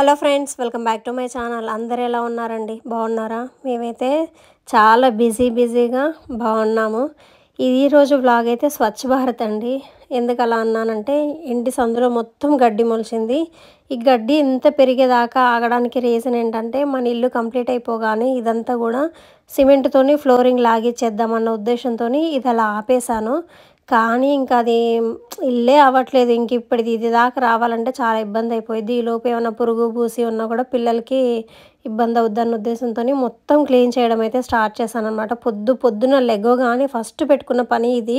Hello friends, welcome back to my channel. అందరు ఎలా ఉన్నారండి? బాగున్నారా? మేమైతే చాలా బిజీగా బాగున్నాము. ఈరోజు వ్లాగ్ అయితే స్వచ్ఛ భారత్ అండి. ఎందుకు అలా అన్నానంటే, ఇంటి సందులో మొత్తం గడ్డి మొలిచింది. ఈ గడ్డి ఇంత పెరిగేదాకా ఆగడానికి రీజన్ ఏంటంటే, మన ఇల్లు కంప్లీట్ అయిపోగానే ఇదంతా కూడా సిమెంట్తోని ఫ్లోరింగ్ లాగిచ్చేద్దామన్న ఉద్దేశంతో ఇది అలా ఆపేశాను. కానీ ఇంకా అది ఇల్లే అవ్వట్లేదు. ఇంక ఇప్పటిది ఇది దాకా రావాలంటే చాలా ఇబ్బంది అయిపోయింది. ఈలోపు ఏమైనా పురుగు పూసి ఉన్నా కూడా పిల్లలకి ఇబ్బంది అవుద్దన్న ఉద్దేశంతో మొత్తం క్లీన్ చేయడం అయితే స్టార్ట్ చేశాను అనమాట. పొద్దున లెగోగానే ఫస్ట్ పెట్టుకున్న పని ఇది.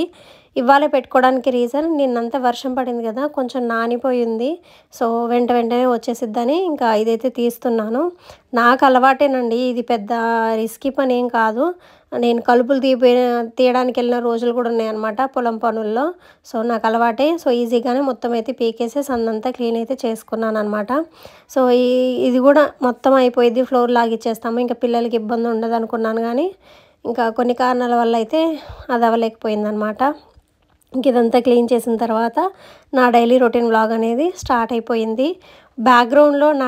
ఇవాళ పెట్టుకోవడానికి రీజన్, నిన్నంతా వర్షం పడింది కదా, కొంచెం నానిపోయింది. సో వెంటనే వచ్చేసిద్దని ఇంకా ఇదైతే తీస్తున్నాను. నాకు అలవాటేనండి, ఇది పెద్ద రిస్కీ పని ఏం కాదు. నేను కలుపులు తీయడానికి వెళ్ళిన రోజులు కూడా ఉన్నాయన్నమాట పొలం పనుల్లో. సో నాకు అలవాటే. సో ఈజీగానే మొత్తం అయితే పీకేసి సందంతా క్లీన్ అయితే చేసుకున్నాను అనమాట. సో ఇది కూడా మొత్తం అయిపోయింది, ఫ్లోర్ లాగిచ్చేస్తాము, ఇంకా పిల్లలకి ఇబ్బంది ఉండదు అనుకున్నాను. కానీ ఇంకా కొన్ని కారణాల వల్ల అయితే అది అవ్వలేకపోయిందనమాట. ఇంక ఇదంతా క్లీన్ చేసిన తర్వాత నా డైలీ రొటీన్ వ్లాగ్ అనేది స్టార్ట్ అయిపోయింది. బ్యాక్గ్రౌండ్లో నా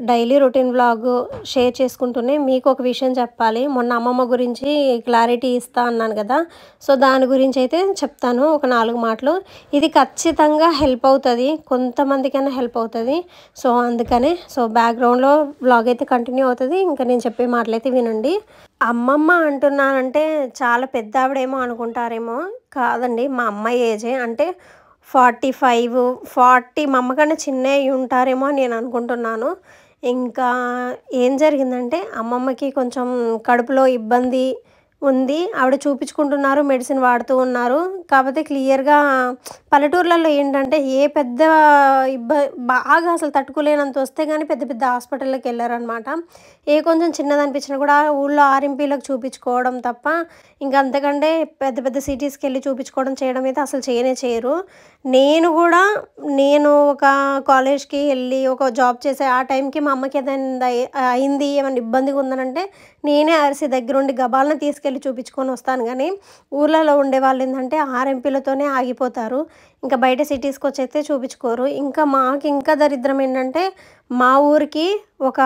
డైలీ రొటీన్ వ్లాగ్ షేర్ చేసుకుంటూనే మీకు ఒక విషయం చెప్పాలి. మొన్న అమ్మమ్మ గురించి క్లారిటీ ఇస్తా అన్నాను కదా, సో దాని గురించి అయితే చెప్తాను ఒక 4 మాటలు. ఇది ఖచ్చితంగా హెల్ప్ అవుతుంది, కొంతమందికైనా హెల్ప్ అవుతుంది. సో అందుకనే బ్యాక్గ్రౌండ్లో వ్లాగ్ అయితే కంటిన్యూ అవుతుంది. ఇంకా నేను చెప్పే మాటలు అయితే వినండి. అమ్మమ్మ అంటున్నానంటే చాలా పెద్ద ఆవిడేమో అనుకుంటారేమో, కాదండి, మా అమ్మ ఏజే. అంటే 45, 40, మా అమ్మ కన్నా చిన్న ఉంటారేమో నేను అనుకుంటున్నాను. ఇంకా ఏం జరిగిందంటే, అమ్మమ్మకి కొంచెం కడుపులో ఇబ్బంది ఉంది. ఆవిడ చూపించుకుంటున్నారు, మెడిసిన్ వాడుతూ ఉన్నారు. కాకపోతే క్లియర్గా పల్లెటూర్లలో ఏంటంటే, ఏ పెద్ద బాగా అసలు తట్టుకోలేనంత వస్తే కానీ పెద్ద హాస్పిటల్లోకి వెళ్ళారనమాట. కొంచెం చిన్నది అనిపించినా కూడా ఊళ్ళో ఆర్ఎంపీలకు చూపించుకోవడం తప్ప ఇంకా అంతకంటే పెద్ద సిటీస్కి వెళ్ళి చూపించుకోవడం చేయడం అయితే అసలు చేయరు. నేను ఒక కాలేజ్కి వెళ్ళి ఒక జాబ్ చేసే ఆ టైంకి మా అమ్మకి ఏదైనా అయింది, ఏమైనా ఇబ్బందిగా ఉందనంటే నేనే అరిసి దగ్గరుండి గబాలను తీసుకెళ్ళి చూపించుకొని వస్తాను. కానీ ఊర్లలో ఉండే వాళ్ళు ఏంటంటే ఆర్ఎంపీలతోనే ఆగిపోతారు, ఇంకా బయట సిటీస్కి వచ్చైతే చూపించుకోరు. ఇంకా మాకు ఇంకా దరిద్రం ఏంటంటే, మా ఊరికి ఒక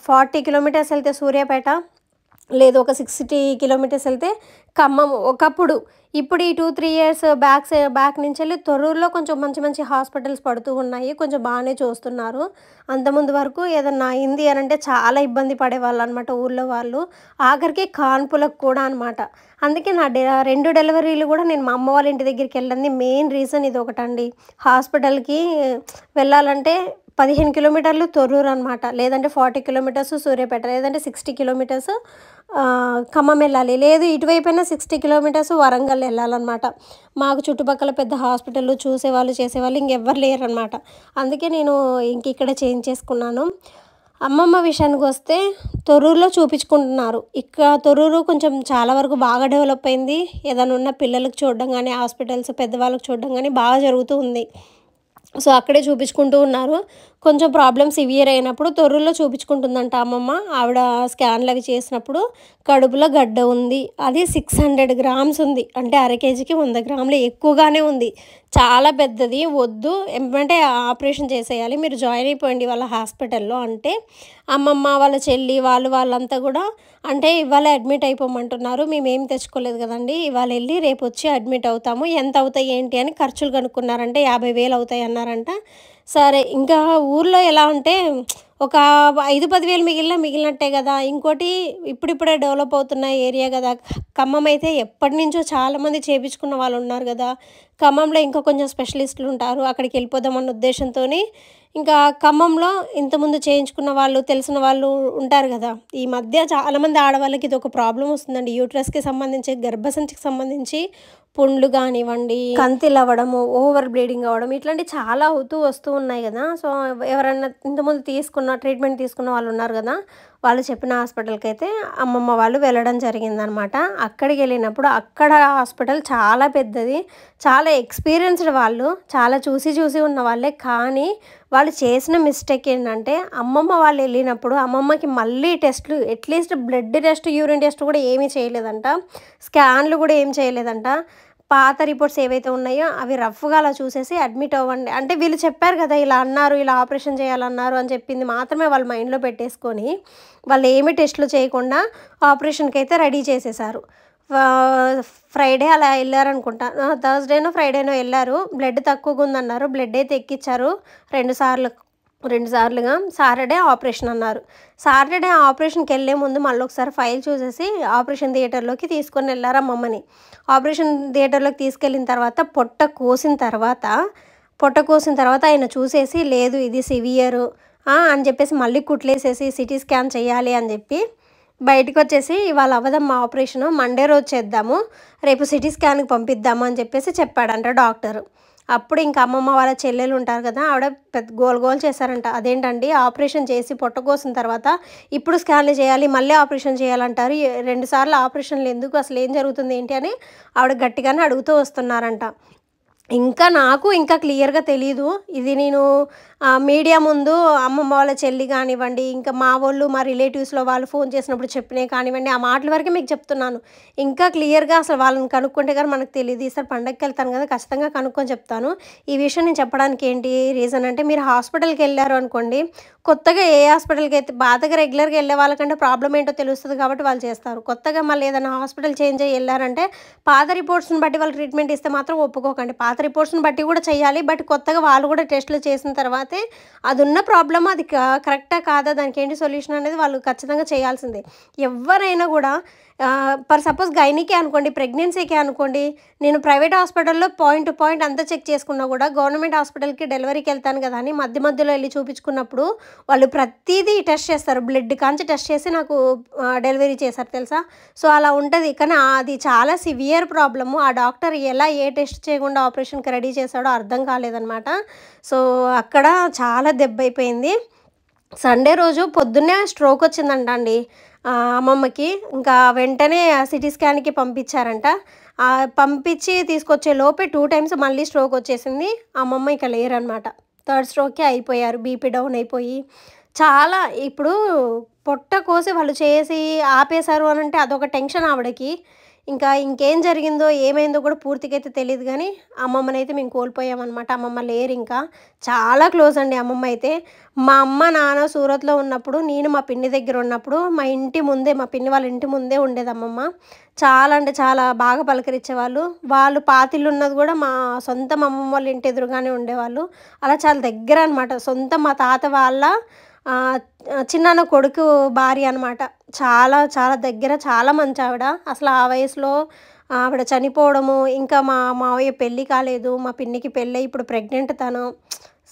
40 కిలోమీటర్స్ వెళ్తే సూర్యాపేట, లేదు ఒక 60 కిలోమీటర్స్ వెళ్తే ఖమ్మం ఒకప్పుడు. ఇప్పుడు ఈ 2-3 ఇయర్స్ బ్యాక్ నుంచి వెళ్ళి తొర్రూరులో కొంచెం మంచి హాస్పిటల్స్ పడుతూ ఉన్నాయి, కొంచెం బాగానే చూస్తున్నారు. అంతకుముందు వరకు ఏదన్నా అయింది అని అంటే చాలా ఇబ్బంది పడేవాళ్ళు అనమాట ఊళ్ళో వాళ్ళు, ఆఖరికి కాన్పులకు కూడా అనమాట. అందుకే నా 2 డెలివరీలు కూడా నేను మా అమ్మ వాళ్ళ ఇంటి దగ్గరికి వెళ్ళింది మెయిన్ రీజన్ ఇది ఒకటండి. హాస్పిటల్కి వెళ్ళాలంటే 15 కిలోమీటర్లు తొర్రూరు అనమాట, లేదంటే 40 కిలోమీటర్స్ సూర్యాపేట, లేదంటే 60 కిలోమీటర్స్ ఖమ్మం వెళ్ళాలి, లేదు ఇటువైపైనా 60 కిలోమీటర్స్ వరంగల్ వెళ్ళాలన్నమాట. మాకు చుట్టుపక్కల పెద్ద హాస్పిటల్ చూసేవాళ్ళు చేసేవాళ్ళు ఇంకెవ్వరు లేరనమాట. అందుకే నేను ఇక్కడ చేంజ్ చేసుకున్నాను. అమ్మమ్మ విషయానికి వస్తే తొర్రూరులో చూపించుకుంటున్నారు. తొర్రూరు కొంచెం చాలా వరకు బాగా డెవలప్ అయింది. ఏదైనా ఉన్న పిల్లలకు చూడడం కానీ, హాస్పిటల్స్ పెద్దవాళ్ళకి చూడడం కానీ బాగా జరుగుతూ ఉంది. సో అక్కడే చూపించుకుంటూ ఉన్నారు. కొంచెం ప్రాబ్లమ్ సివియర్ అయినప్పుడు తొర్రూరులో చూపించుకుంటుందంట అమ్మమ్మ. ఆవిడ స్కాన్లు అవి చేసినప్పుడు కడుపులో గడ్డ ఉంది, అది 600 గ్రామ్స్ ఉంది. అంటే అర కేజీకి 100 గ్రాములు ఎక్కువగానే ఉంది, చాలా పెద్దది. వద్దు, ఏమంటే ఆపరేషన్ చేసేయాలి, మీరు జాయిన్ అయిపోయింది వాళ్ళ హాస్పిటల్లో అంటే అమ్మమ్మ వాళ్ళ చెల్లి వాళ్ళంతా కూడా అంటే ఇవాళ అడ్మిట్ అయిపోమంటున్నారు. మేమేం తెచ్చుకోలేదు కదండి, ఇవాళ వెళ్ళి రేపు వచ్చి అడ్మిట్ అవుతాము, ఎంత అవుతాయి ఏంటి అని ఖర్చులు కనుక్కున్నారంటే 50,000 అవుతాయి అన్నారంట. సరే, ఇంకా ఊర్లో ఎలా అంటే ఒక 5-10 వేలు మిగిలినట్టే కదా. ఇంకోటి ఇప్పుడిప్పుడే డెవలప్ అవుతున్న ఏరియా కదా ఖమ్మం. అయితే ఎప్పటి నుంచో చాలామంది చేయించుకున్న వాళ్ళు ఉన్నారు కదా. ఖమ్మంలో ఇంకా కొంచెం స్పెషలిస్టులు ఉంటారు, అక్కడికి వెళ్ళిపోదామన్న ఉద్దేశంతో ఇంకా ఖమ్మంలో ఇంతకుముందు చేయించుకున్న వాళ్ళు తెలిసిన వాళ్ళు ఉంటారు కదా. ఈ మధ్య చాలామంది ఆడవాళ్ళకి ఇది ఒక ప్రాబ్లం వస్తుందండి, యూట్రస్కి సంబంధించి, గర్భసంచికి సంబంధించి పుండ్లు కానివ్వండి, కంతిలు అవ్వడము, ఓవర్ బ్లీడింగ్ అవ్వడం, ఇట్లాంటి చాలా వస్తూ ఉన్నాయి కదా. సో ఎవరైనా ఇంతకుముందు ట్రీట్మెంట్ తీసుకున్న వాళ్ళు ఉన్నారు కదా, వాళ్ళు చెప్పిన హాస్పిటల్కి అయితే అమ్మమ్మ వాళ్ళు వెళ్ళడం జరిగిందనమాట. అక్కడికి వెళ్ళినప్పుడు అక్కడ హాస్పిటల్ చాలా పెద్దది, చాలా ఎక్స్పీరియన్స్డ్ వాళ్ళు, చాలా చూసి ఉన్న వాళ్ళే. కానీ వాళ్ళు చేసిన మిస్టేక్ ఏంటంటే, అమ్మమ్మ వాళ్ళు వెళ్ళినప్పుడు అమ్మమ్మకి మళ్ళీ టెస్టులు, at least blood test, urine test కూడా ఏమీ చేయలేదంట, స్కాన్లు కూడా ఏం చేయలేదంట. పాత రిపోర్ట్స్ ఏవైతే ఉన్నాయో అవి రఫ్గా అలా చూసేసి అడ్మిట్ అవ్వండి అంటే వీళ్ళు చెప్పారు కదా ఇలా అన్నారు ఇలా ఆపరేషన్ చేయాలన్నారు అని చెప్పింది మాత్రమే వాళ్ళు మైండ్లో పెట్టేసుకొని వాళ్ళు ఏమి టెస్టులు చేయకుండా ఆపరేషన్కి అయితే రెడీ చేసేసారు. ఫ్రైడే అలా వెళ్ళారనుకుంటా, థర్స్డేనో ఫ్రైడేనో వెళ్ళారు. బ్లడ్ తక్కువగా ఉందన్నారు, బ్లడ్ అయితే ఎక్కిచ్చారు 2 సార్లుగా. సాటర్డే ఆపరేషన్ అన్నారు. సాటర్డే ఆపరేషన్కి వెళ్ళే ముందు మళ్ళీ ఒకసారి ఫైల్ చూసేసి ఆపరేషన్ థియేటర్లోకి తీసుకొని వెళ్ళారు అమ్మమ్మని. ఆపరేషన్ థియేటర్లోకి తీసుకెళ్ళిన తర్వాత పొట్ట కోసిన తర్వాత ఆయన చూసేసి లేదు ఇది సివియరు అని చెప్పేసి మళ్ళీ కుట్లేసేసి సిటీ స్కాన్ చేయాలి అని చెప్పి బయటకు వచ్చేసి ఇవాళ అవ్వదమ్మా ఆపరేషను, మండే రోజు చేద్దాము, రేపు సిటీ స్కాన్కి పంపిద్దాము అని చెప్పేసి చెప్పాడంట డాక్టరు. అప్పుడు ఇంకా అమ్మమ్మ వాళ్ళ చెల్లెలు ఉంటారు కదా ఆవిడ పెద్ద గోల్ చేశారంట. అదేంటండి ఆపరేషన్ చేసి పొట్ట కోసిన తర్వాత ఇప్పుడు స్కాన్లు చేయాలి మళ్ళీ ఆపరేషన్ చేయాలంటారు, 2 సార్లు ఆపరేషన్లు ఎందుకు, అసలు ఏం జరుగుతుంది ఏంటి అని ఆవిడ గట్టిగానే అడుగుతూ వస్తున్నారంట. నాకు ఇంకా క్లియర్గా తెలీదు. ఇది నేను మీడియా ముందు అమ్మమ్మ వాళ్ళ చెల్లి కానివ్వండి, ఇంకా మా వాళ్ళు మా రిలేటివ్స్లో వాళ్ళు ఫోన్ చేసినప్పుడు చెప్పినవి కానివ్వండి, ఆ మాటల వరకే మీకు చెప్తున్నాను. ఇంకా క్లియర్గా అసలు వాళ్ళని కనుక్కుంటే కానీ మనకు తెలియదు. ఈసారి పండగకి వెళ్తాను కదా ఖచ్చితంగా కనుక్కొని చెప్తాను. ఈ విషయం నేను చెప్పడానికి ఏంటి రీజన్ అంటే, మీరు హాస్పిటల్కి వెళ్ళారు అనుకోండి, కొత్తగా ఏ హాస్పిటల్కి అయితే బాధగా రెగ్యులర్గా వెళ్ళే వాళ్ళకంటే ప్రాబ్లం ఏంటో తెలుస్తుంది కాబట్టి వాళ్ళు చేస్తారు. కొత్తగా మళ్ళీ ఏదైనా హాస్పిటల్ చేంజ్ అయ్యి వెళ్ళారంటే పాత రిపోర్ట్స్ని బట్టి వాళ్ళు ట్రీట్మెంట్ ఇస్తే మాత్రం ఒప్పుకోకండి. పాత రిపోర్ట్స్ని బట్టి కూడా చేయాలి, బట్ కొత్తగా వాళ్ళు కూడా టెస్టులు చేసిన తర్వాతే అది ఉన్న ప్రాబ్లమ్ అది కరెక్టా కాదా దానికి ఏంటి సొల్యూషన్ అనేది వాళ్ళు ఖచ్చితంగా చేయాల్సిందే. ఎవరైనా కూడా ఫర్ సపోజ్ గైనీకే అనుకోండి, ప్రెగ్నెన్సీకే అనుకోండి, నేను ప్రైవేట్ హాస్పిటల్లో పాయింట్ టు పాయింట్ అంతా చెక్ చేసుకున్నా కూడా గవర్నమెంట్ హాస్పిటల్కి డెలివరీకి వెళ్తాను కదా అని మధ్యలో వెళ్ళి చూపించుకున్నప్పుడు వాళ్ళు ప్రతిదీ టెస్ట్ చేస్తారు. బ్లడ్ కాంచి టెస్ట్ చేసి నాకు డెలివరీ చేశారు తెలుసా. సో అలా ఉంటుంది. కానీ అది చాలా సివియర్ ప్రాబ్లము. ఆ డాక్టర్ ఎలా ఏ టెస్ట్ చేయకుండా ఆపరేషన్కి రెడీ చేశాడో అర్థం కాలేదనమాట. సో అక్కడ చాలా దెబ్బ అయిపోయింది. సండే రోజు పొద్దున్నే స్ట్రోక్ వచ్చిందంట అండి అమ్మమ్మకి. ఇంకా వెంటనే సిటీ స్కాన్కి పంపించారంట. పంపించి తీసుకొచ్చే లోపే 2 టైమ్స్ మళ్ళీ స్ట్రోక్ వచ్చేసింది. అమ్మమ్మ ఇక లేరనమాట. 3rd స్ట్రోక్కే అయిపోయారు, బీపీ డౌన్ అయిపోయి. చాలా ఇప్పుడు పొట్ట కోసి వాళ్ళు చేసి ఆపేశారు అని అంటే అదొక టెన్షన్ ఆవిడకి. ఇంకేం జరిగిందో ఏమైందో కూడా పూర్తిగా అయితే తెలియదు. కానీ అమ్మమ్మనైతే మేము కోల్పోయామన్నమాట. అమ్మమ్మ లేరు. ఇంకా చాలా క్లోజ్ అండి అమ్మమ్మ అయితే. మా అమ్మ నాన్న సూరత్లో ఉన్నప్పుడు, నేను మా పిన్ని దగ్గర ఉన్నప్పుడు మా పిన్ని వాళ్ళ ఇంటి ముందే ఉండేది అమ్మమ్మ. చాలా అంటే చాలా బాగా పలకరించేవాళ్ళు. వాళ్ళు పాతిళ్ళు ఉన్నది కూడా మా సొంత అమ్మమ్మ వాళ్ళ ఇంటి ఎదురుగానే ఉండేవాళ్ళు. అలా చాలా దగ్గర అనమాట. మా తాత వాళ్ళ చిన్నాన్న కొడుకు భార్య అనమాట. చాలా చాలా దగ్గర, చాలా మంచి ఆవిడ. అసలు ఆ వయసులో ఆవిడ చనిపోవడము, ఇంకా మా మావయ్య పెళ్ళి కాలేదు, మా పిన్నికి పెళ్ళి ఇప్పుడు ప్రెగ్నెంట్ తను.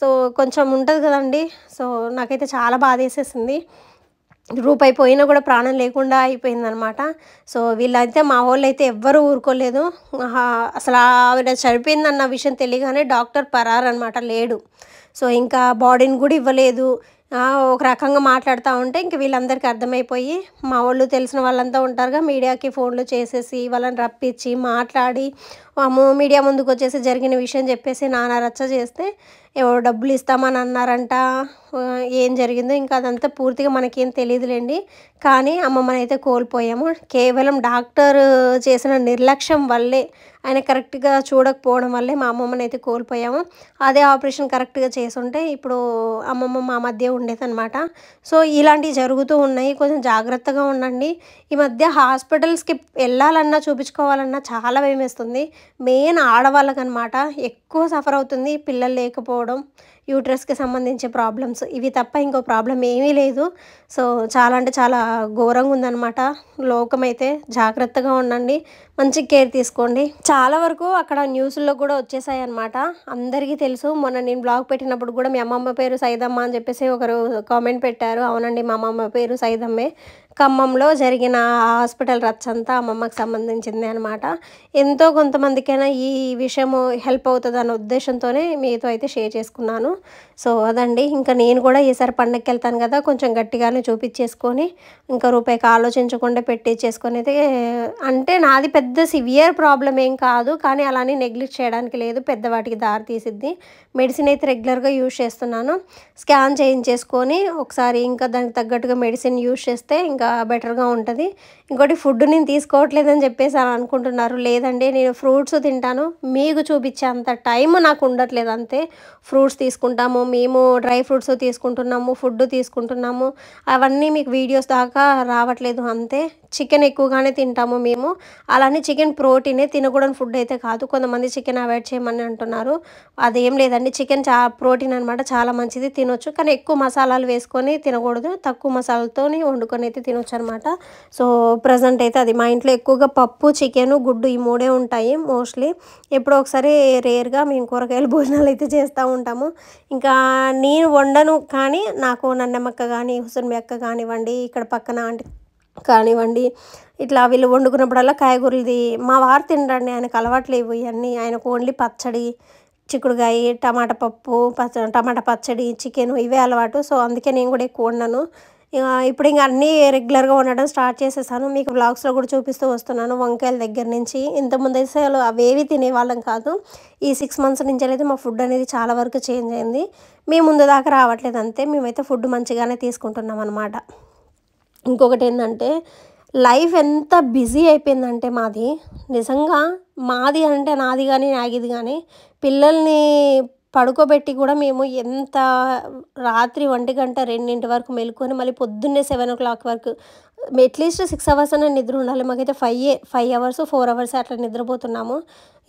సో కొంచెం ఉంటుంది కదండి. సో నాకైతే చాలా బాధేసేసింది. రూపాయి పోయినా కూడా ప్రాణం లేకుండా అయిపోయిందనమాట. సో వీళ్ళైతే మా వాళ్ళు అయితే ఎవ్వరూ ఊరుకోలేదు. అసలు ఆవిడ చనిపోయిందన్న విషయం తెలియగానే డాక్టర్ పరారనమాట, లేడు. సో ఇంకా బాడీని కూడా ఇవ్వలేదు. ఒక రకంగా మాట్లాడుతూ ఉంటే ఇంక వీళ్ళందరికీ అర్థమైపోయి మా వాళ్ళు తెలిసిన వాళ్ళంతా ఉంటారుగా, మీడియాకి ఫోన్లు చేసేసి వాళ్ళని రప్పించి మాట్లాడి మీడియా ముందుకు వచ్చేసి జరిగిన విషయం చెప్పేసి నానా రచ్చ చేస్తే ఎవరు డబ్బులు ఇస్తామని అన్నారంట. ఏం జరిగిందో ఇంకా అదంతా పూర్తిగా మనకేం తెలియదులేండి. కానీ అమ్మమ్మని అయితే కోల్పోయాము. కేవలం డాక్టర్ చేసిన నిర్లక్ష్యం వల్లే, ఆయన కరెక్ట్గా చూడకపోవడం వల్లే మా అమ్మమ్మని అయితే కోల్పోయాము. అదే ఆపరేషన్ కరెక్ట్గా చేసుంటే ఇప్పుడు అమ్మమ్మ మా మధ్య ఉండేదన్నమాట. సో ఇలాంటివి జరుగుతూ ఉన్నాయి. కొంచెం జాగ్రత్తగా ఉండండి. ఈ మధ్య హాస్పిటల్స్కి వెళ్ళాలన్నా చూపించుకోవాలన్నా చాలా భయం వేస్తుంది. మెయిన్ ఆడవాళ్ళకనమాట ఎక్కువ సఫర్ అవుతుంది. పిల్లలు లేకపోవడం, యూట్రస్కి సంబంధించిన ప్రాబ్లమ్స్, ఇవి తప్ప ఇంకో ప్రాబ్లం ఏమీ లేదు. సో చాలా అంటే చాలా ఘోరంగా ఉందన్నమాట లోకమైతే. జాగ్రత్తగా ఉండండి, మంచి కేర్ తీసుకోండి. చాలా వరకు అక్కడ న్యూస్లో కూడా వచ్చేసాయి అనమాట. అందరికీ తెలుసు. మొన్న నేను బ్లాగ్ పెట్టినప్పుడు కూడా మీ అమ్మమ్మ పేరు సైదమ్మ అని చెప్పేసి ఒకరు కామెంట్ పెట్టారు. అవునండి, మా అమ్మమ్మ పేరు సైదమ్మే. ఖమ్మంలో జరిగిన హాస్పిటల్ రచ్చంతా అమ్మమ్మకి సంబంధించింది అనమాట. ఎంతో కొంతమందికైనా ఈ విషయము హెల్ప్ అవుతుంది అన్న ఉద్దేశంతోనే మీతో అయితే షేర్ చేసుకున్నాను. సో అదండి, ఇంకా నేను కూడా ఈసారి పండగకి వెళ్తాను కదా, కొంచెం గట్టిగానే చూపించేసుకొని ఇంకా రూపాయికి ఆలోచించకుండా పెట్టించేసుకొని అయితే, అంటే నాది పెద్ద సివియర్ ప్రాబ్లం ఏం కాదు, కానీ అలానే నెగ్లెక్ట్ చేయడానికి లేదు, పెద్దవాటికి దారి తీసిద్ది. మెడిసిన్ అయితే రెగ్యులర్గా యూజ్ చేస్తున్నాను. స్కాన్ చేయించేసుకొని ఒకసారి ఇంకా దానికి తగ్గట్టుగా మెడిసిన్ యూజ్ చేస్తే ఇంకా బెటర్గా ఉంటుంది. ఇంకోటి ఫుడ్ నేను తీసుకోవట్లేదని చెప్పేసి అని అనుకుంటున్నారు. లేదండి, నేను ఫ్రూట్స్ తింటాను, మీకు చూపించే అంత టైం నాకు ఉండట్లేదు అంతే. ఫ్రూట్స్ తీసుకుంటాము మేము, డ్రై ఫ్రూట్స్ తీసుకుంటున్నాము, ఫుడ్ తీసుకుంటున్నాము, అవన్నీ మీకు వీడియోస్ దాకా రావట్లేదు అంతే. చికెన్ ఎక్కువగానే తింటాము మేము, అలానే చికెన్ ప్రోటీనే, తినకూడని ఫుడ్ అయితే కాదు. కొంతమంది చికెన్ అవాయిడ్ చేయమని అంటున్నారు, అదేం లేదండి. చికెన్ ప్రోటీన్ అనమాట, చాలా మంచిది, తినొచ్చు. కానీ ఎక్కువ మసాలాలు వేసుకొని తినకూడదు, తక్కువ మసాలాలతో వండుకొని అయితే తినొచ్చు అనమాట. సో ప్రజెంట్ అయితే అది మా ఇంట్లో ఎక్కువగా పప్పు, చికెను, గుడ్డు ఈ మూడే ఉంటాయి మోస్ట్లీ. ఎప్పుడో ఒకసారి రేర్గా మేము కూరగాయల భోజనాలు అయితే చేస్తూ ఉంటాము. ఇంకా నేను వండను, కానీ నాకు నన్నమ్మక్క కానీ, హుసన్మి అక్క కానివ్వండి, ఇక్కడ పక్కన ఆంటీ కానివ్వండి, ఇట్లా వీళ్ళు వండుకున్నప్పుడల్లా కాయగూరలది మా వారు తినరండి, ఆయనకు అలవాట్లేవు ఇవన్నీ. ఆయనకు ఓన్లీ పచ్చడి, చిక్కుడుకాయ, టమాటా పప్పు, టమాటా పచ్చడి, చికెను ఇవే అలవాటు. సో అందుకే నేను కూడా ఎక్కువ వండను. ఇప్పుడు ఇంకా అన్నీ రెగ్యులర్గా వండడం స్టార్ట్ చేసేసాను. మీకు వ్లాగ్స్లో కూడా చూపిస్తూ వస్తున్నాను, వంకాయల దగ్గర నుంచి. ఇంతకుముందు అయితే అసలు అవేవి తినేవాళ్ళం కాదు. ఈ 6 months నుంచి అయితే మా ఫుడ్ అనేది చాలా వరకు చేంజ్ అయింది. మేము ముందు దాకా రావట్లేదు అంతే, మేమైతే ఫుడ్ మంచిగానే తీసుకుంటున్నాం అనమాట. ఇంకొకటి ఏంటంటే, లైఫ్ ఎంత బిజీ అయిపోయిందంటే మాది, నిజంగా మాది అంటే నాది కానీ నాగిది కానీ, పిల్లల్ని పడుకోబెట్టి కూడా మేము ఎంత రాత్రి 1 గంట 2 వరకు మెలుకొని మళ్ళీ పొద్దున్నే 7 o'clock వరకు, అట్లీస్ట్ 6 hours అనే నిద్ర ఉండాలి. మాకైతే 5 hours 4 hours అట్లా నిద్రపోతున్నాము.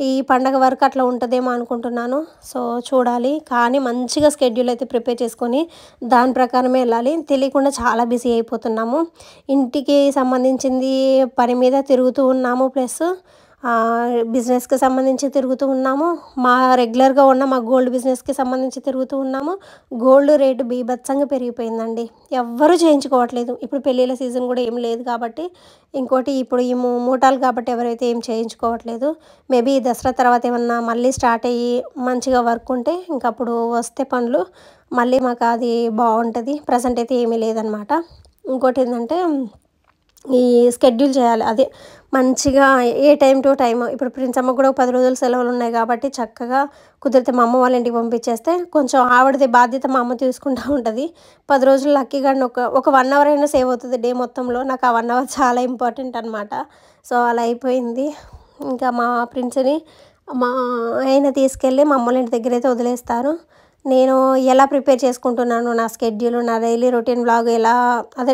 ఈ పండగ వరకు అట్లా ఉంటుందేమో అనుకుంటున్నాను. సో చూడాలి, కానీ మంచిగా స్కెడ్యూల్ అయితే ప్రిపేర్ చేసుకొని దాని ప్రకారమే వెళ్ళాలి. తెలియకుండా చాలా బిజీ అయిపోతున్నాము. ఇంటికి సంబంధించింది పని మీద తిరుగుతూ ఉన్నాము, ప్లస్ బిజినెస్కి సంబంధించి తిరుగుతూ ఉన్నాము. మా రెగ్యులర్గా ఉన్న మా గోల్డ్ బిజినెస్కి సంబంధించి తిరుగుతూ ఉన్నాము. గోల్డ్ రేటు బీభత్సంగా పెరిగిపోయిందండి, ఎవ్వరూ చేయించుకోవట్లేదు. ఇప్పుడు పెళ్ళిళ్ళ సీజన్ కూడా ఏం లేదు కాబట్టి, ఇంకోటి ఇప్పుడు ఈ మూటాలు కాబట్టి ఎవరైతే ఏం చేయించుకోవట్లేదు. మేబీ దసరా తర్వాత ఏమన్నా మళ్ళీ స్టార్ట్ అయ్యి మంచిగా వర్క్ ఉంటే ఇంకప్పుడు వస్తే పనులు మళ్ళీ మాకు అది బాగుంటుంది. ప్రజెంట్ అయితే ఏమీ లేదనమాట. ఇంకోటి ఏంటంటే, ఈ స్కెడ్యూల్ చేయాలి, అదే మంచిగా ఏ టైం టు టైం. ఇప్పుడు ప్రిన్సమ్మ కూడా 10 రోజులు సెలవులు ఉన్నాయి కాబట్టి చక్కగా కుదిరితే మా అమ్మ వాళ్ళ ఇంటికి పంపించేస్తే కొంచెం ఆవిడది బాధ్యత మా అమ్మ తీసుకుంటూ ఉంటుంది. 10 రోజులు లక్కీగా ఒక 1 hour అయినా సేవ్ అవుతుంది డే మొత్తంలో. నాకు ఆ 1 hour చాలా ఇంపార్టెంట్ అనమాట. సో అలా అయిపోయింది. ఇంకా మా ప్రిన్స్ని మా ఆయన తీసుకెళ్ళి మా అమ్మ వాళ్ళ ఇంటి దగ్గర అయితే వదిలేస్తారు. నేను ఎలా ప్రిపేర్ చేసుకుంటున్నాను, నా స్కెడ్యూల్, నా డైలీ రొటీన్ వ్లాగ్ ఎలా, అదే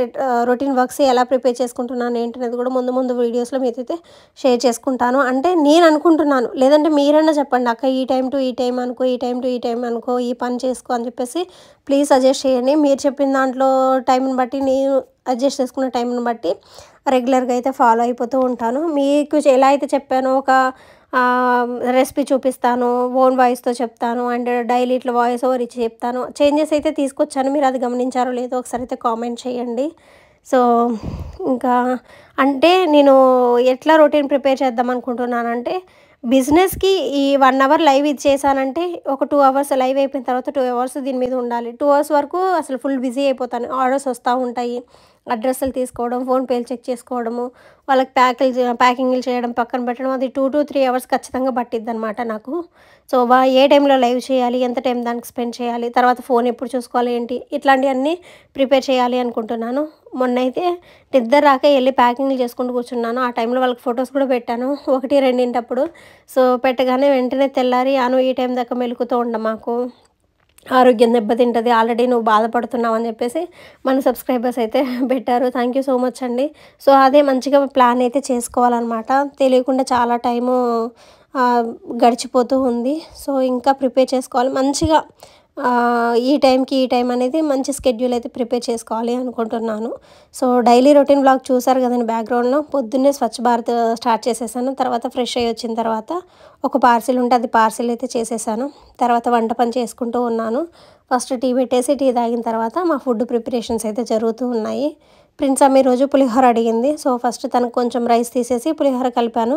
రొటీన్ వర్క్స్ ఎలా ప్రిపేర్ చేసుకుంటున్నాను ఏంటనేది కూడా ముందు వీడియోస్లో మీతో షేర్ చేసుకుంటాను. అంటే నేను అనుకుంటున్నాను, లేదంటే మీరైనా చెప్పండి, అక్క ఈ టైం టు ఈ టైం అనుకో, ఈ టైం టు ఈ టైం అనుకో, ఈ పని చేసుకో అని చెప్పేసి ప్లీజ్ సజెస్ట్ చేయండి. మీరు చెప్పిన దాంట్లో టైంని బట్టి, నేను అడ్జస్ట్ చేసుకున్న టైంని బట్టి రెగ్యులర్గా అయితే ఫాలో అయిపోతూ ఉంటాను. మీకు ఎలా అయితే చెప్పానో, ఒక రెసిపీ చూపిస్తాను, ఓన్ వాయిస్తో చెప్తాను, అండ్ డైలీ ఇట్లా వాయిస్ ఓవర్ ఇచ్చి చెప్తాను. చేంజెస్ అయితే తీసుకొచ్చాను, మీరు అది గమనించారో లేదో ఒకసారి అయితే కామెంట్ చేయండి. సో ఇంకా అంటే నేను ఎట్లా రొటీన్ ప్రిపేర్ చేద్దాం అనుకుంటున్నానంటే, బిజినెస్కి ఈ 1 hour లైవ్ ఇది చేశానంటే, ఒక 2 hours లైవ్ అయిపోయిన తర్వాత 2 hours దీని మీద ఉండాలి. 2 hours వరకు అసలు ఫుల్ బిజీ అయిపోతాను. ఆర్డర్స్ వస్తూ ఉంటాయి, అడ్రస్లు తీసుకోవడం, ఫోన్పేలు చెక్ చేసుకోవడము, వాళ్ళకి ప్యాకింగ్లు చేయడం, పక్కన పెట్టడం, అది 2 to 3 hours ఖచ్చితంగా పట్టిద్ది అనమాట నాకు. సో ఏ టైంలో లైవ్ చేయాలి, ఎంత టైం దానికి స్పెండ్ చేయాలి, తర్వాత ఫోన్ ఎప్పుడు చూసుకోవాలి ఏంటి, ఇట్లాంటివన్నీ ప్రిపేర్ చేయాలి అనుకుంటున్నాను. మొన్నైతే నిద్ర రాక వెళ్ళి ప్యాకింగ్లు చేసుకుంటూ కూర్చున్నాను. ఆ టైంలో వాళ్ళకి ఫొటోస్ కూడా పెట్టాను 1-2 సో పెట్టగానే వెంటనే తెల్లారి, ఈ టైం దాకా మెలుకుతూ మాకు ఆరోగ్యం దెబ్బతింటుంది, ఆల్రెడీ నువ్వు బాధపడుతున్నావు అని చెప్పేసి మన సబ్స్క్రైబర్స్ అయితే పెట్టారు. థ్యాంక్ యూ సో మచ్ అండి. సో అదే మంచిగా ప్లాన్ అయితే చేసుకోవాలన్నమాట. తెలియకుండా చాలా టైము గడిచిపోతూ ఉంది. సో ఇంకా ప్రిపేర్ చేసుకోవాలి మంచిగా, ఈ టైంకి ఈ టైం అనేది మంచి స్కెడ్యూల్ అయితే ప్రిపేర్ చేసుకోవాలి అనుకుంటున్నాను. సో డైలీ రొటీన్ బ్లాగ్ చూసారు కదండి బ్యాక్గ్రౌండ్లో. పొద్దున్నే స్వచ్ఛ భారత్ స్టార్ట్ చేసేసాను. తర్వాత ఫ్రెష్ అయ్యి వచ్చిన తర్వాత ఒక పార్సిల్ ఉంటే అది పార్సిల్ అయితే చేసేసాను. తర్వాత వంట పని చేసుకుంటూ ఉన్నాను. ఫస్ట్ టీ పెట్టేసి టీ తాగిన తర్వాత మా ఫుడ్ ప్రిపరేషన్స్ అయితే జరుగుతూ ఉన్నాయి. ప్రిన్స్ అమ్మ ఈరోజు పులిహోర అడిగింది. సో ఫస్ట్ తనకు కొంచెం రైస్ తీసేసి పులిహోర కలిపాను.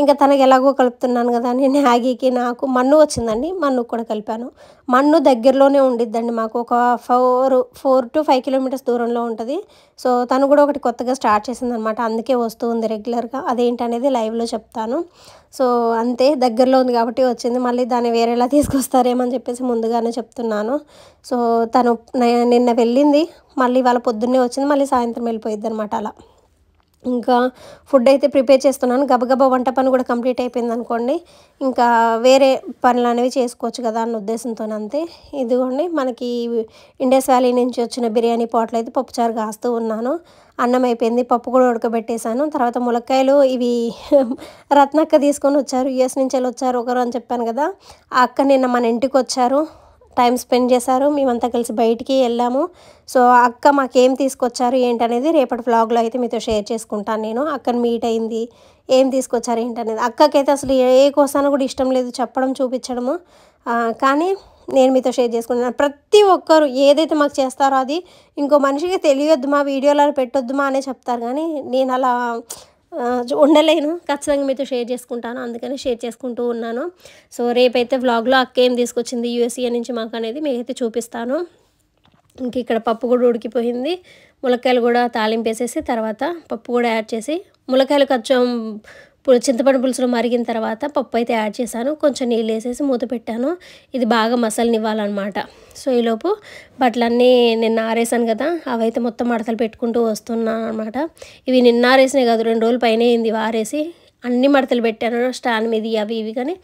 ఇంకా తనకి ఎలాగో కలుపుతున్నాను కదా అని మ్యాగీకి నాకు మన్ను వచ్చిందండి. మన్నుకు కూడా కలిపాను. మన్ను దగ్గరలోనే ఉండిద్దండి మాకు. ఒక 4 to 5 కిలోమీటర్స్ దూరంలో ఉంటది. సో తను కూడా ఒకటి కొత్తగా స్టార్ట్ చేసిందనమాట. అందుకే వస్తూ ఉంది రెగ్యులర్‌గా. అదేంటనేది లైవ్‌లో చెప్తాను. సో అంతే దగ్గరలో ఉంది కాబట్టి వచ్చింది. మళ్ళీ దాన్ని వేరేలా తీసుకొస్తారేమో అని చెప్పేసి ముందుగానే చెప్తున్నాను. సో తను నిన్న వెళ్ళింది. మళ్ళీ ఇవాళ పొద్దున్నే వచ్చింది. మళ్ళీ సాయంత్రం వెళ్ళిపోయిద్దనమాట అలా. ఇంకా ఫుడ్ అయితే ప్రిపేర్ చేస్తున్నాను. గబగబా వంట పని కూడా కంప్లీట్ అయిపోయిందనుకోండి. ఇంకా వేరే పనులనేవి చేసుకోవచ్చు కదా అన్న ఉద్దేశంతోనే అంతే. ఇదిగోండి మనకి ఇండస్ వ్యాలీ నుంచి వచ్చిన బిర్యానీ పాట్లో అయితే పప్పుచారు కాస్తూ ఉన్నాను. అన్నం అయిపోయింది. పప్పు కూడా ఉడకబెట్టేశాను. తర్వాత ములక్కాయలు ఇవి రత్నక్క తీసుకొని వచ్చారు. యూఎస్ నుంచి వచ్చారు ఒకరు అని చెప్పాను కదా. ఆ అక్క నిన్న మన ఇంటికి వచ్చారు. టైం స్పెండ్ చేశారు. మేమంతా కలిసి బయటికి వెళ్ళాము. సో అక్క మాకేం తీసుకొచ్చారు ఏంటనేది రేపటి వ్లాగ్లో అయితే మీతో షేర్ చేసుకుంటాను నేను. అక్కని మీట్ అయింది, ఏం తీసుకొచ్చారు ఏంటనేది. అక్కకైతే అసలు ఏ కోసానో కూడా ఇష్టం లేదు చెప్పడం, చూపించడము. కానీ నేను మీతో షేర్ చేసుకుంటున్నాను. ప్రతి ఒక్కరు ఏదైతే మాకు చేస్తారో అది ఇంకో మనిషికి తెలియొద్దు, మా వీడియోలో పెట్టొద్దుమా అనే చెప్తారు. కానీ నేను అలా ఉండలేను. ఖచ్చితంగా మీతో షేర్ చేసుకుంటాను. అందుకని షేర్ చేసుకుంటూ ఉన్నాను. సో రేపైతే వ్లాగ్లో అక్క ఏం తీసుకొచ్చింది యూఎస్ఏ నుంచి మాకు అనేది మీకైతే చూపిస్తాను. ఇంక ఇక్కడ పప్పు కూడా ఉడికిపోయింది. ములక్కాయలు కూడా తాలింపేసేసి తర్వాత పప్పు కూడా యాడ్ చేసి ములక్కాయలు కొంచెం చింతపండు పులుసులో మరిగిన తర్వాత పప్పు అయితే యాడ్ చేశాను. కొంచెం నీళ్ళు వేసేసి మూత పెట్టాను. ఇది బాగా మసలనివ్వాలన్నమాట. సో ఈలోపు బట్టలన్నీ నిన్న ఆరేసాను కదా, అవైతే మొత్తం మడతలు పెట్టుకుంటూ వస్తున్నాను అనమాట. ఇవి నిన్న ఆరేసినాయి కాదు, 2 రోజులు పైన అయింది ఆరేసి. అన్ని మడతలు పెట్టాను స్టాండ్ మీద అవి ఇవి, కానీ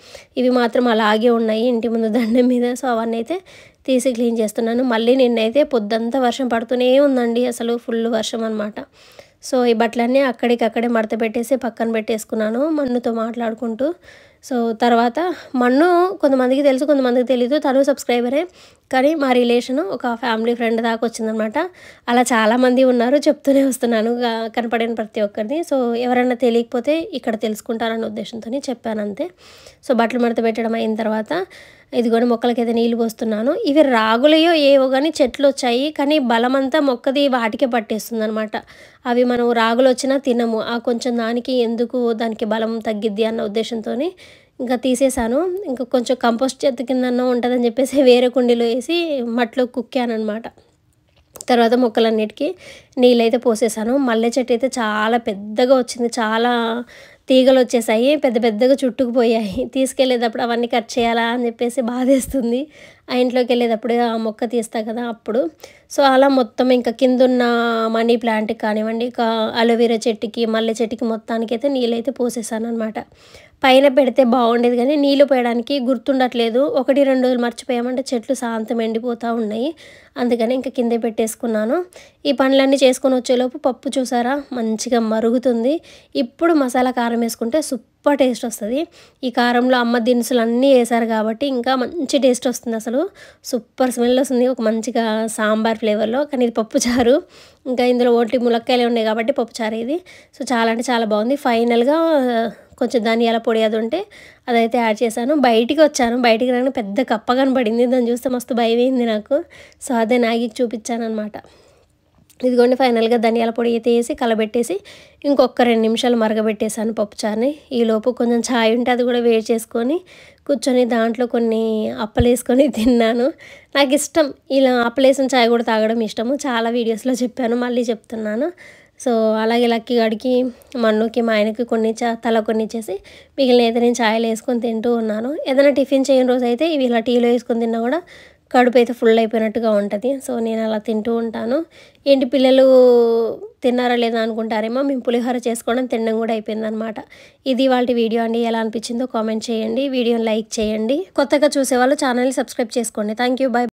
ఇవి మాత్రం అలాగే ఉన్నాయి ఇంటి ముందు దండం మీద. సో అవన్నీ అయితే తీసి క్లీన్ చేస్తున్నాను. మళ్ళీ నిన్నైతే పొద్దంతా వర్షం పడుతూనే ఉందండి. అసలు ఫుల్ వర్షం అనమాట. సో ఈ బట్టలన్నీ అక్కడికక్కడే మడత పెట్టేసి పక్కన పెట్టేసుకున్నాను మన్నుతో మాట్లాడుకుంటూ. సో తర్వాత మన్ను కొంతమందికి తెలుసు, కొంతమందికి తెలీదు. తను సబ్స్క్రైబరే, కానీ మా రిలేషను ఒక ఫ్యామిలీ ఫ్రెండ్ దాకా వచ్చిందనమాట. అలా చాలామంది ఉన్నారు, చెప్తూనే వస్తున్నాను కనపడిన ప్రతి ఒక్కరిని. సో ఎవరైనా తెలియకపోతే ఇక్కడ తెలుసుకుంటారన్న ఉద్దేశంతో చెప్పాను అంతే. సో బట్టలు మడత పెట్టడం అయిన తర్వాత ఇదిగోని మొక్కలకైతే నీళ్ళు పోస్తున్నాను. ఇవి రాగులయో ఏవో కానీ చెట్లు వచ్చాయి, కానీ బలమంతా మొక్కది వాటికే పట్టేస్తుంది అనమాట. అవి మనం రాగులు వచ్చినా తినము. ఆ కొంచెం దానికి ఎందుకు దానికి బలం తగ్గిద్ది అన్న ఉద్దేశంతో ఇంకా తీసేసాను. ఇంకా కొంచెం కంపోస్ట్ చెత్త కిందన్నా ఉంటుందని చెప్పేసి వేరే కుండీలో వేసి మట్లో కుక్కాను అనమాట. తర్వాత మొక్కలన్నిటికీ నీళ్ళైతే పోసేసాను. మల్లె చెట్టు అయితే చాలా పెద్దగా వచ్చింది. చాలా తీగలు వచ్చేసాయి, పెద్ద పెద్దగా చుట్టుకుపోయాయి. తీసుకెళ్ళేటప్పుడు అవన్నీ కట్ చేయాలా అని చెప్పేసి బాధేస్తుంది. ఆ ఇంట్లోకి వెళ్ళేటప్పుడు ఆ మొక్క తీస్తా కదా అప్పుడు. సో అలా మొత్తం ఇంకా కిందున్న మనీ ప్లాంట్కి కానివ్వండి, అలోవెరా చెట్టుకి, మల్లె చెట్టుకి మొత్తానికైతే నీళ్ళైతే పోసేసాను అనమాట. పైన పెడితే బాగుండేది కానీ నీళ్ళు పోయడానికి గుర్తుండట్లేదు. 1-2 రోజులు మర్చిపోయామంటే చెట్లు శాంతం ఎండిపోతూ ఉన్నాయి. అందుకని ఇంకా కిందే పెట్టేసుకున్నాను. ఈ పనులన్నీ చేసుకొని వచ్చేలోపు పప్పు చూసారా మంచిగా మరుగుతుంది. ఇప్పుడు మసాలా కారం వేసుకుంటే సూపర్ టేస్ట్ వస్తుంది. ఈ కారంలో అమ్మ దినుసులు అన్నీ వేసారు కాబట్టి ఇంకా మంచి టేస్ట్ వస్తుంది. అసలు సూపర్ స్మెల్ వస్తుంది, ఒక మంచిగా సాంబార్ ఫ్లేవర్లో. కానీ ఇది పప్పుచారు, ఇంకా ఇందులో ఓన్లీ ములక్కాయలే ఉన్నాయి కాబట్టి పప్పుచారు ఇది. సో చాలా అంటే చాలా బాగుంది. ఫైనల్గా కొంచెం ధనియాల పొడి అది ఉంటే అదైతే యాడ్ చేశాను. బయటికి వచ్చాను, బయటికి రాగానే పెద్ద కప్ప కనపడింది. దాన్ని చూస్తే మస్తు భయమైంది నాకు. సో అదే నాగికి చూపించాను అనమాట. ఇదిగోండి ఫైనల్గా ధనియాల పొడి అయితే వేసి కలబెట్టేసి ఇంకొక 2 నిమిషాలు మరగబెట్టేసాను పప్పుచారుని. ఈలోపు కొంచెం ఛాయ్ ఉంటే అది కూడా వేడి చేసుకొని కూర్చొని దాంట్లో కొన్ని అప్పలు వేసుకొని తిన్నాను. నాకు ఇష్టం ఇలా అప్పలేసిన ఛాయ్ కూడా తాగడం ఇష్టము. చాలా వీడియోస్లో చెప్పాను, మళ్ళీ చెప్తున్నాను. సో అలాగే లక్కీ గడికి, మన్నుకి, మా ఆయనకి తల కొన్ని ఇచ్చేసి మిగిలిన అయితే నేను ఛాయలు వేసుకొని తింటూ ఉన్నాను. ఏదైనా టిఫిన్ చేయని రోజు అయితే ఇవి ఇలా టీలో వేసుకొని తిన్నా కూడా కడుపు అయితే ఫుల్ అయిపోయినట్టుగా ఉంటుంది. సో నేను అలా తింటూ ఉంటాను. ఏంటి పిల్లలు తిన్నారా లేదా అనుకుంటారేమో, మేము పులిహోర చేసుకోవడం తినడం కూడా అయిపోయిందనమాట. ఇది వాళ్ళ వీడియో అండి. ఎలా అనిపించిందో కామెంట్ చేయండి, వీడియోని లైక్ చేయండి. కొత్తగా చూసేవాళ్ళు ఛానల్ని సబ్స్క్రైబ్ చేసుకోండి. Thank you, by.